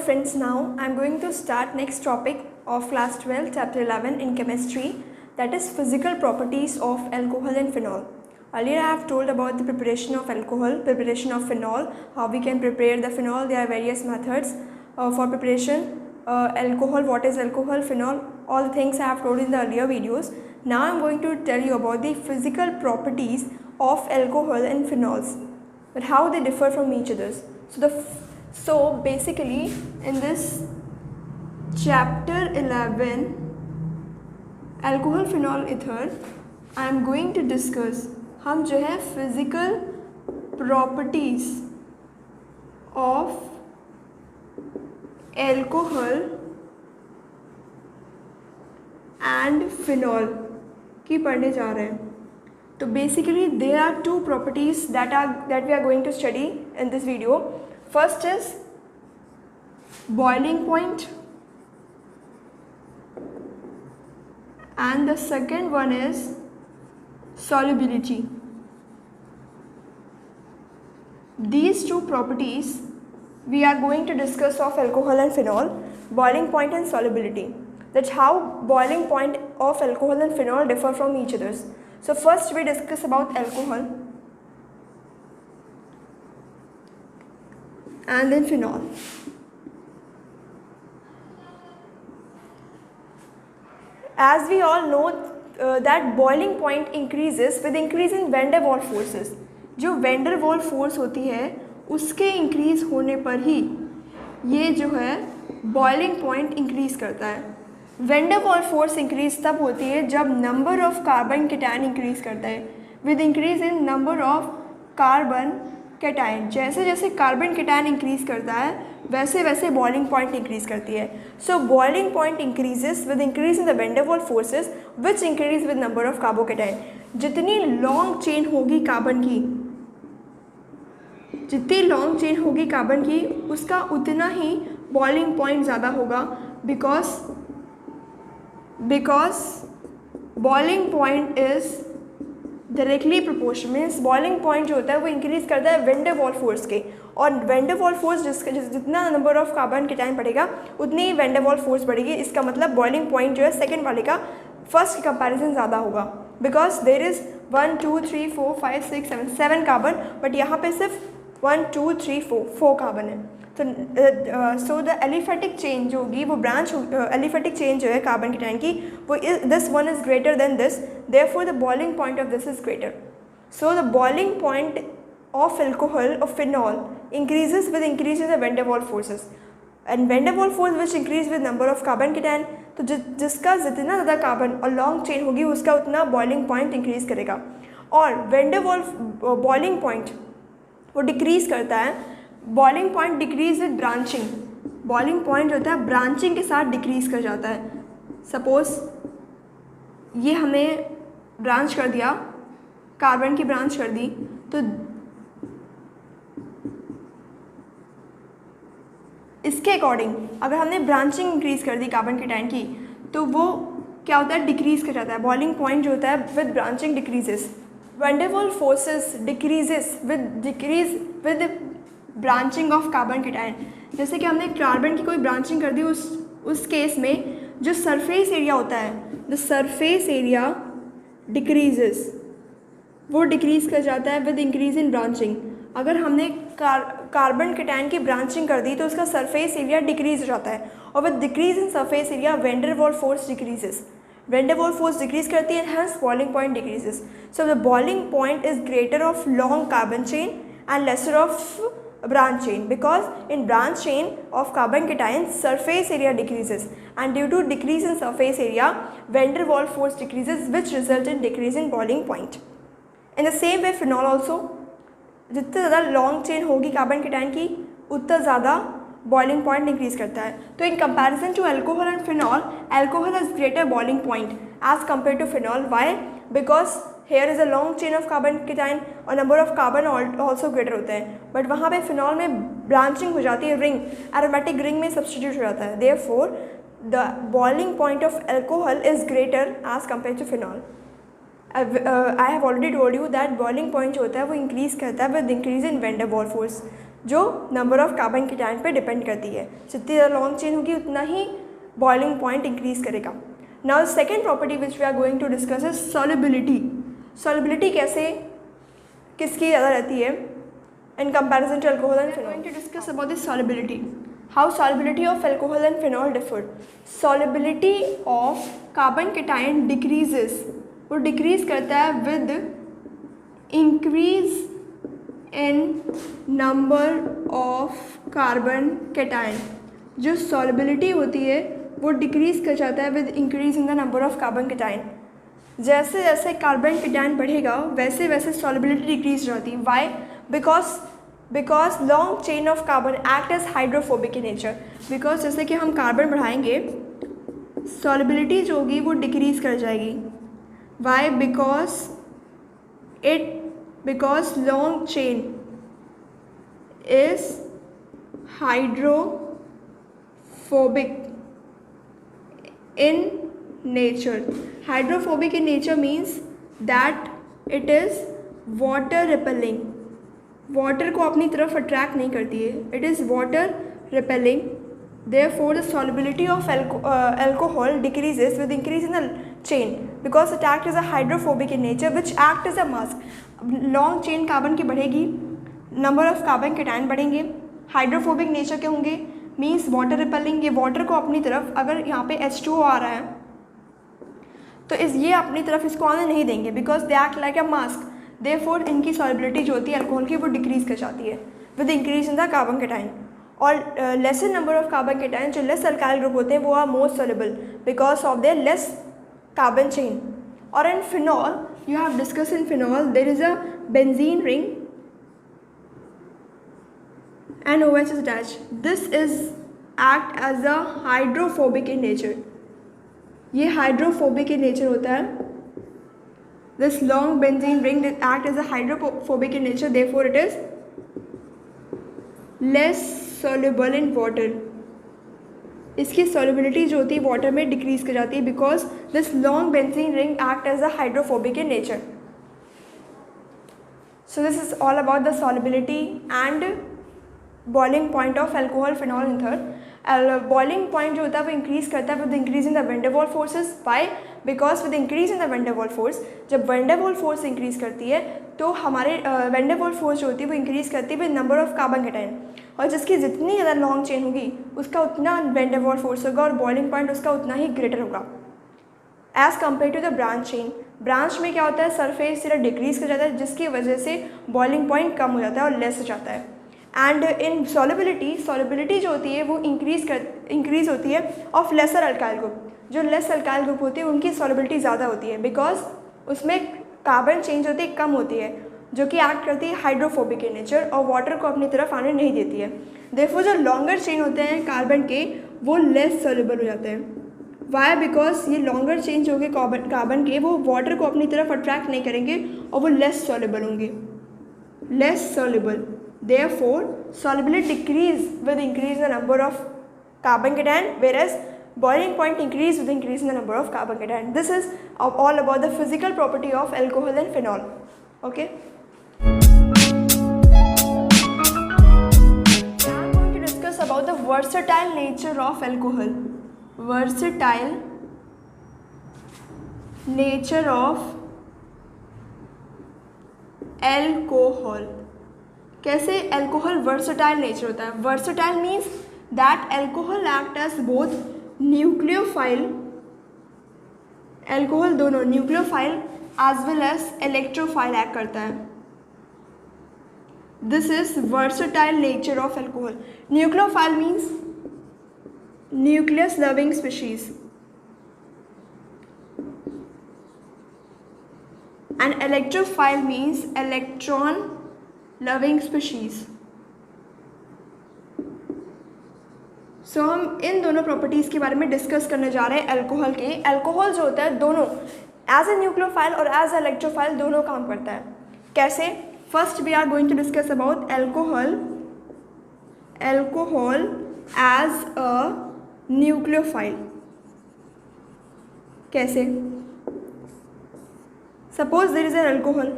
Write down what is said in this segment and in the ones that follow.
friends, now I am going to start next topic of class 12 chapter 11 in chemistry, that is physical properties of alcohol and phenol. Earlier I have told about the preparation of alcohol, preparation of phenol, how we can prepare the phenol. There are various methods for preparation. Alcohol, what is alcohol, phenol, all the things I have told in the earlier videos. Now I am going to tell you about the physical properties of alcohol and phenols, but how they differ from each other. So basically in this chapter 11 alcohol phenol ether I am going to discuss हम जो है physical properties of alcohol and phenol की पढ़ने जा रहे हैं. तो basically there are two properties that we are going to study in this video. First is boiling point and the second one is solubility. These two properties we are going to discuss of alcohol and phenol, boiling point and solubility. That's how boiling point of alcohol and phenol differ from each other. So first we discuss about alcohol and then phenol. As we all know that boiling point increases with increase in van der Waals forces. जो van der Waals force होती है उसके increase होने पर ही ये जो है boiling point increase करता है. van der Waals force increase तब होती है जब number of carbon cation increase करता है. With increase in number of carbon cation, जैसे जैसे कार्बन कैटायन इंक्रीज करता है वैसे वैसे बॉइलिंग पॉइंट इंक्रीज करती है. सो boiling point increases with increase in the van der Waals forces which increase with number of carbocation. जितनी लॉन्ग चेन होगी कार्बन की, जितनी लॉन्ग चेन होगी कार्बन की उसका उतना ही बॉइलिंग पॉइंट ज़्यादा होगा. Because boiling point is directly proportional. Means boiling point जो होता है वो इंक्रीज करता है van der Waals फोर्स के, और van der Waals फोर्स जितना नंबर ऑफ कार्बन के टाइम बढ़ेगा उतनी ही van der Waals फोर्स बढ़ेगी. इसका मतलब बॉइलिंग पॉइंट जो है सेकंड वाले का फर्स्ट के कंपैरिजन ज़्यादा होगा. Because there is 1 2 3 4 5 6 7 carbon, but यहाँ पे सिर्फ 1 2 3 4 कार्बन है. तो सो द एलिफेटिक चेन जो होगी वो ब्रांच एलिफेटिक चेन जो है कार्बन की टाइम की वो this one is greater than this, therefore the boiling point of this is greater. So the boiling point of alcohol of phenol increases with increase in the van der Waals forces, and van der Waals force which increase with number of carbon cation. तो जिसका जितना ज़्यादा carbon और long chain होगी उसका उतना boiling point increase करेगा. और van der Waals boiling point वो डिक्रीज करता है. Boiling point decrease with branching. Boiling point जो होता है ब्रांचिंग के साथ डिक्रीज कर जाता है. सपोज ये हमें ब्रांच कर दिया, कार्बन की ब्रांच कर दी, तो इसके अकॉर्डिंग अगर हमने ब्रांचिंग इंक्रीज कर दी कार्बन cation की तो वो क्या होता है, डिक्रीज कर जाता है. बॉइलिंग पॉइंट जो होता है with branching decreases. van der Waals forces decreases with branching of carbon cation. जैसे कि हमने कार्बन की कोई ब्रांचिंग कर दी, उस केस में जो सरफेस एरिया होता है, द सरफेस एरिया डिक्रीजेस, वो डिक्रीज़ कर जाता है विद इंक्रीज इन ब्रांचिंग. अगर हमने कार्बन कैटायन की ब्रांचिंग कर दी तो उसका सरफेस एरिया डिक्रीज हो जाता है, और with decrease in surface area van der Waals force decreases. van der Waals force decrease करती है, hence boiling point decreases. So the boiling point is greater of long carbon chain and lesser of branch chain, because in branch chain of carbon cation surface area decreases, and due to decrease in surface area van der Waals force decreases, which result in decrease in boiling point. In the same way phenol also, जितने ज़्यादा long chain होगी carbon cation की उतना ज़्यादा boiling point increase करता है. तो in comparison to alcohol and phenol, alcohol has greater boiling point as compare to phenol. Why? Because here is a long chain of carbon cation और number of carbon also greater होते हैं, but वहाँ पे phenol में branching हो जाती है, ring aromatic ring में सब्सटीट्यूट हो जाता है. Therefore the boiling point of alcohol is greater as compare to phenol. I have already told you that boiling point जो होता है वो इंक्रीज़ करता है with increase in van der Waals force. जो नंबर ऑफ कार्बन केटायन पे depend करती है। जितनी ज़्यादा लॉन्ग चेन होगी उतना ही बॉइलिंग पॉइंट इंक्रीज करेगा। Now second property which we are going to discuss is solubility. Solubility कैसे किसकी ज़्यादा रहती है in comparison to alcohol and phenol. We are going to discuss about the solubility. How solubility of alcohol and phenol differ. Solubility of carbon cation decreases. वो decrease करता है with increase in number of carbon cation. जो solubility होती है वो decrease कर जाता है with increase in the number of carbon cation. जैसे जैसे कार्बन केटायन बढ़ेगा वैसे वैसे सॉल्युबिलिटी डिक्रीज रहती है। Why? Because long chain of carbon act as hydrophobic in nature. Because जैसे कि हम कार्बन बढ़ाएंगे सॉल्युबिलिटी जो होगी वो डिक्रीज कर जाएगी। Why? Because long chain is hydrophobic in nature. Hydrophobic in nature means that it is water repelling. Water को अपनी तरफ अट्रैक्ट नहीं करती है. It is water repelling. Therefore, the solubility of alcohol decreases with increase in the chain because it acts as a hydrophobic in nature, which act as a mask. Long chain carbon की बढ़ेगी, number of carbon cation बढ़ेंगे. Hydrophobic nature के होंगे means water repelling. ये water को अपनी तरफ, अगर यहाँ पे H2O आ रहा है तो ये अपनी तरफ इसको आने नहीं देंगे because they act like a mask. Therefore इनकी सॉल्युबिलिटी जो होती है अल्कोहल की वो डिक्रीज कर जाती है with increase in the carbon cation. और lesser number of carbon cation जो लेस अल्काइल ग्रुप होते हैं वो are more soluble because of their less carbon chain. और in phenol you have discuss in phenol there is a benzene ring and OH is attached. This is act as a hydrophobic in nature. ये hydrophobic in nature होता है. This long benzene ring that act as a hydrophobic in nature. Therefore, it is less soluble in water. इसकी solubility जो होती है water में decrease कर जाती है because this long benzene ring act as a hydrophobic in nature. So this is all about the solubility and boiling point of alcohol phenol ether. Boiling point जो होता है वो इंक्रीज़ करता है with increase in the van der Waals forces. By because with increase in the van der Waals force, जब van der Waals force increase करती है तो हमारे वैन डेर वाल्स फोर्स जो होती है वो इंक्रीज़ करती है with number of carbon cation. और जिसकी जितनी ज़्यादा लॉन्ग चेन होगी उसका उतना वैन डेर वाल्स फोर्स होगा और बॉइलिंग पॉइंट उसका उतना ही ग्रेटर होगा as compare to the branch chain. Branch में क्या होता है सरफेस सीधा डिक्रीज़ कर जाता है जिसकी वजह से बॉइलिंग पॉइंट कम हो जाता है और लेस हो जाता है. एंड इन सॉल्युबिलिटी जो होती है वो इंक्रीज़ होती है ऑफ लेसर अल्काइल ग्रुप. जो लेस अल्काइल ग्रुप होती है उनकी सॉल्युबिलिटी ज़्यादा होती है बिकॉज उसमें कार्बन चेंज होती है कम होती है जो कि एक्ट करती है हाइड्रोफोबिक इन नेचर और वाटर को अपनी तरफ आने नहीं देती है. देयरफॉर जो लॉन्गर चेन होते हैं कार्बन के वो लेस सॉल्युबल हो जाते हैं. वाई? बिकॉज ये लॉन्गर चेंज होंगे कार्बन के वो वाटर को अपनी तरफ अट्रैक्ट नहीं करेंगे और वो लेस सॉल्युबल होंगे, less soluble. Therefore, solubility decrease with increase in the number of carbon cation, whereas boiling point increase with increase in the number of carbon cation. This is all about the physical property of alcohol and phenol. Okay. Now I'm going to discuss about the versatile nature of alcohol. Versatile nature of alcohol. कैसे alcohol versatile nature होता है? Versatile means that alcohol act as both nucleophile, alcohol दोनों nucleophile as well as electrophile act करता है. This is versatile nature of alcohol. Nucleophile means nucleus loving species and electrophile means electron loving species. So हम इन दोनों properties के बारे में discuss करने जा रहे हैं अल्कोहल के. अल्कोहल जो होता है दोनों एज ए न्यूक्लियोफाइल और एज ए इलेक्ट्रोफाइल दोनों काम करता है. कैसे? First we are going to discuss about alcohol as a nucleophile. कैसे? Suppose there is an alcohol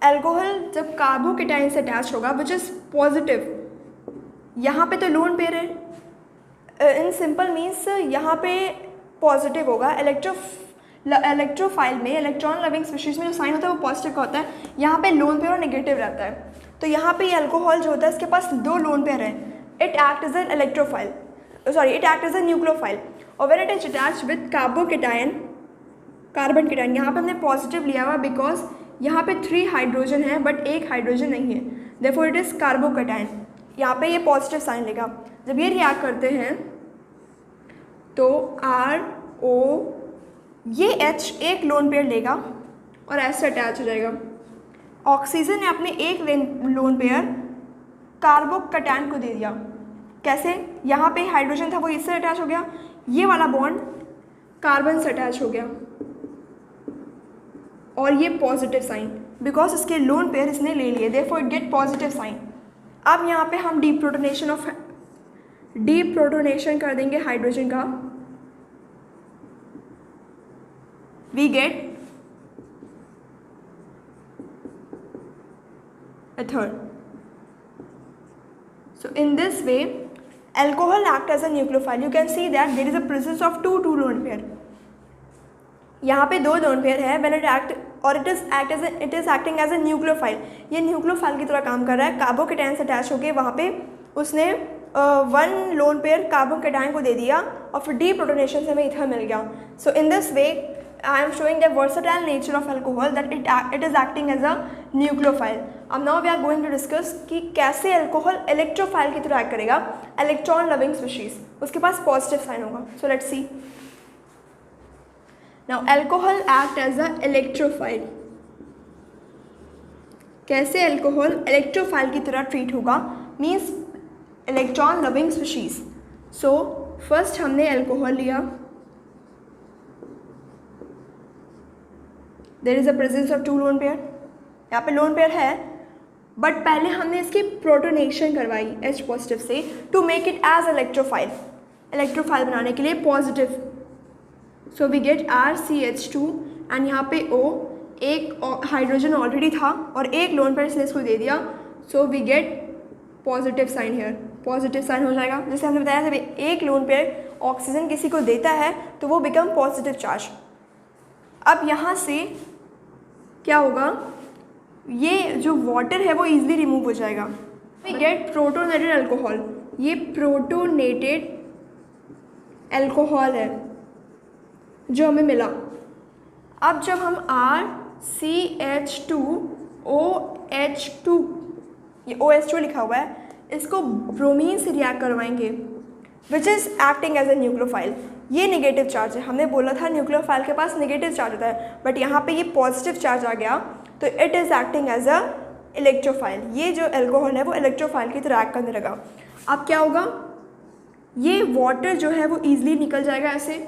alcohol जब कार्बोकेटाइन से अटैच होगा विच इज़ पॉजिटिव, यहाँ पे तो लोन पेयर है, इन सिंपल मीन्स यहाँ पे पॉजिटिव होगा। इलेक्ट्रोफाइल में, इलेक्ट्रॉन लविंग स्पीशीज़ में जो साइन होता है वो पॉजिटिव का होता है, यहाँ पे लोन पेयर और नेगेटिव रहता है। तो यहाँ पे अल्कोहल जो होता है इसके पास 2 लोन पेयर हैं, it act as an electrophile, it act as a nucleophile, और when it is attached with carbon cation, यहाँ पे हमने पॉजिटिव लिया हुआ बिकॉज यहाँ पे 3 हाइड्रोजन है बट 1 हाइड्रोजन नहीं है, देयरफॉर इट इज़ कार्बोकेटाइन। यहाँ पे ये पॉजिटिव साइन लेगा। जब ये रिएक्ट करते हैं तो RO, ये H एक लोन पेयर लेगा और ऐसे अटैच हो जाएगा। ऑक्सीजन ने अपने एक लोन पेयर कार्बोकेटाइन को दे दिया। कैसे? यहाँ पे हाइड्रोजन था वो इससे अटैच हो गया, ये वाला बॉन्ड कार्बन से अटैच हो गया और ये पॉजिटिव साइन बिकॉज इसके लोन पेयर इसने ले लिए, therefore it get positive sign. अब यहाँ पे हम डीप्रोटोनेशन कर देंगे हाइड्रोजन का, we get a third. So in this way alcohol act as a nucleophile. You can see that there is a presence of two lone pair. यहाँ पे 2 lone pair है when it act और it is acting as a nucleophile. ये nucleophile की तरह काम कर रहा है। कार्बोकेटाइन से अटैच होके वहाँ पे उसने 1 लोन पेयर कार्बोकेटाइन को दे दिया और फिर डीप्रोटोनेशन से हमें इथर मिल गया। So in this way I am showing the versatile nature of alcohol, that it is acting as a nucleophile. अब now we are going to discuss कि कैसे अल्कोहल इलेक्ट्रोफाइल की तरह एक्ट करेगा, इलेक्ट्रॉन लविंग स्पीशीज, उसके पास positive sign होगा। So let's see now alcohol act as a electrophile. कैसे alcohol electrophile की तरह ट्रीट होगा, means electron loving species. So first हमने अल्कोहल लिया, there is a presence of 2 lone pair, यहाँ पे लोन पेयर है बट पहले हमने इसकी प्रोटोनेशन करवाई H पॉजिटिव से to make it as electrophile बनाने के लिए positive. So we get RCH2 and यहाँ पे O, एक हाइड्रोजन ऑलरेडी था और 1 लोन पेयर इसने इसको दे दिया, so we get positive sign here, positive sign हो जाएगा। जैसे हमने बताया जब 1 लोन पेयर ऑक्सीजन किसी को देता है तो वो बिकम पॉजिटिव चार्ज। अब यहाँ से क्या होगा, ये जो वाटर है वो इजीली रिमूव हो जाएगा। वी गेट प्रोटोनेटेड अल्कोहल, ये प्रोटोनेटेड अल्कोहल है जो हमें मिला। अब जब हम RCH2OH2, ये OH2 लिखा हुआ है, इसको ब्रोमीन से रिएक्ट करवाएंगे which is acting as a nucleophile. ये नेगेटिव चार्ज है, हमने बोला था न्यूक्लियोफाइल के पास नेगेटिव चार्ज होता है बट यहाँ पे ये पॉजिटिव चार्ज आ गया तो it is acting as a electrophile. ये जो अल्कोहल है वो इलेक्ट्रोफाइल की तरह एक्ट करने लगा। अब क्या होगा, ये वाटर जो है वो ईजिली निकल जाएगा ऐसे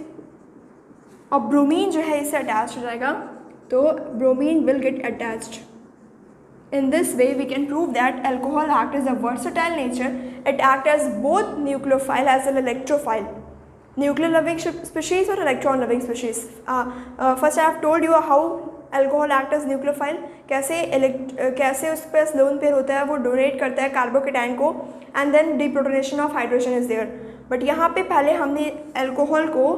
और ब्रोमीन जो है इससे अटैच हो जाएगा, तो bromine will get attached. In this way, we can prove that alcohol act as a versatile nature. It act as both nucleophile as well as electrophile. Nuclear loving species or electron loving species. First, I have told you how alcohol act as nucleophile. कैसे उस पर lone pair होता है, वो donate करता है carbocation को and then deprotonation of hydrogen is there. But यहाँ पे पहले हमने अल्कोहल को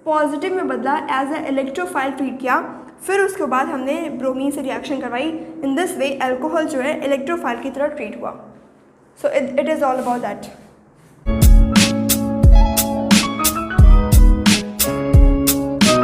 पॉजिटिव में बदला, एज ए इलेक्ट्रोफाइल ट्रीट किया, फिर उसके बाद हमने ब्रोमीन से रिएक्शन करवाई। इन दिस वे अल्कोहल जो है इलेक्ट्रोफाइल की तरह ट्रीट हुआ। So it is all about that.